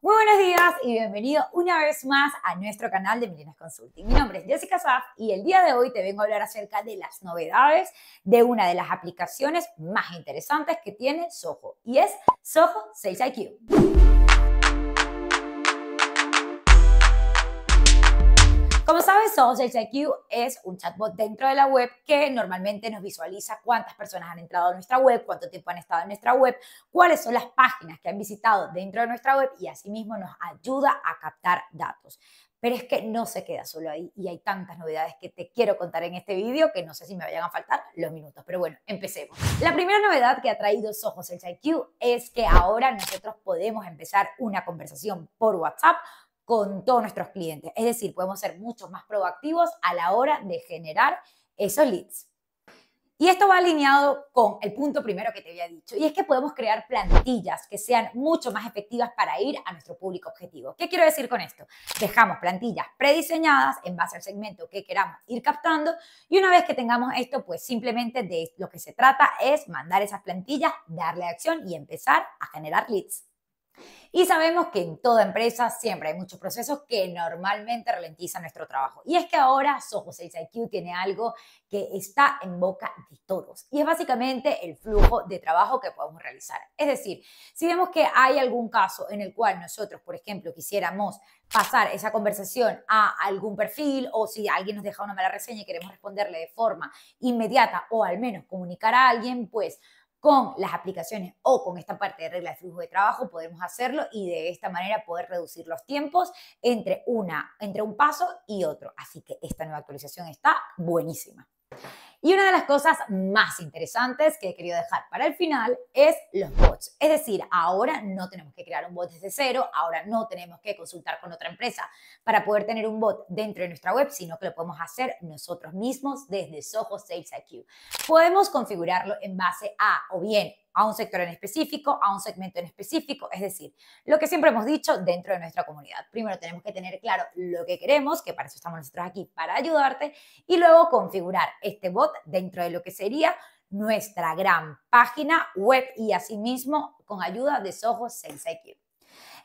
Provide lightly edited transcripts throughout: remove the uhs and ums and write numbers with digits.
Muy buenos días y bienvenido una vez más a nuestro canal de Millennials Consulting. Mi nombre es Jessica Saf y el día de hoy te vengo a hablar acerca de las novedades de una de las aplicaciones más interesantes que tiene Zoho y es Zoho Sales IQ. Como sabes, Zoho Sales IQ es un chatbot dentro de la web que normalmente nos visualiza cuántas personas han entrado a nuestra web, cuánto tiempo han estado en nuestra web, cuáles son las páginas que han visitado dentro de nuestra web y asimismo nos ayuda a captar datos. Pero es que no se queda solo ahí y hay tantas novedades que te quiero contar en este vídeo que no sé si me vayan a faltar los minutos, pero bueno, empecemos. La primera novedad que ha traído Zoho Sales IQ es que ahora nosotros podemos empezar una conversación por WhatsApp con todos nuestros clientes. Es decir, podemos ser mucho más proactivos a la hora de generar esos leads. Y esto va alineado con el punto primero que te había dicho, y es que podemos crear plantillas que sean mucho más efectivas para ir a nuestro público objetivo. ¿Qué quiero decir con esto? Dejamos plantillas prediseñadas en base al segmento que queramos ir captando y una vez que tengamos esto, pues simplemente de lo que se trata es mandar esas plantillas, darle acción y empezar a generar leads. Y sabemos que en toda empresa siempre hay muchos procesos que normalmente ralentizan nuestro trabajo. Y es que ahora Zoho Sales IQ tiene algo que está en boca de todos. Y es básicamente el flujo de trabajo que podemos realizar. Es decir, si vemos que hay algún caso en el cual nosotros, por ejemplo, quisiéramos pasar esa conversación a algún perfil o si alguien nos deja una mala reseña y queremos responderle de forma inmediata o al menos comunicar a alguien, pues con las aplicaciones o con esta parte de regla de flujo de trabajo podemos hacerlo y de esta manera poder reducir los tiempos entre un paso y otro. Así que esta nueva actualización está buenísima. Y una de las cosas más interesantes que he querido dejar para el final es los bots. Es decir, ahora no tenemos que crear un bot desde cero, ahora no tenemos que consultar con otra empresa para poder tener un bot dentro de nuestra web, sino que lo podemos hacer nosotros mismos desde Zoho Sales IQ. Podemos configurarlo en base a, o bien, a un sector en específico, a un segmento en específico, es decir, lo que siempre hemos dicho dentro de nuestra comunidad. Primero tenemos que tener claro lo que queremos, que para eso estamos nosotros aquí, para ayudarte, y luego configurar este bot dentro de lo que sería nuestra gran página web y asimismo con ayuda de Zoho Sales IQ.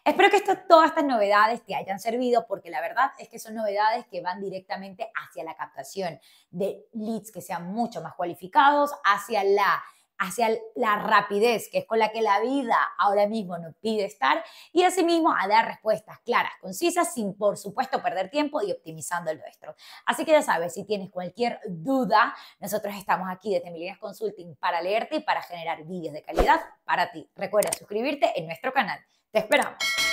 Espero que todas estas novedades te hayan servido porque la verdad es que son novedades que van directamente hacia la captación de leads que sean mucho más cualificados, hacia la rapidez que es con la que la vida ahora mismo nos pide estar y asimismo a dar respuestas claras, concisas, sin por supuesto perder tiempo y optimizando el nuestro. Así que ya sabes, si tienes cualquier duda, nosotros estamos aquí desde Millennials Consulting para leerte y para generar vídeos de calidad para ti. Recuerda suscribirte en nuestro canal. Te esperamos.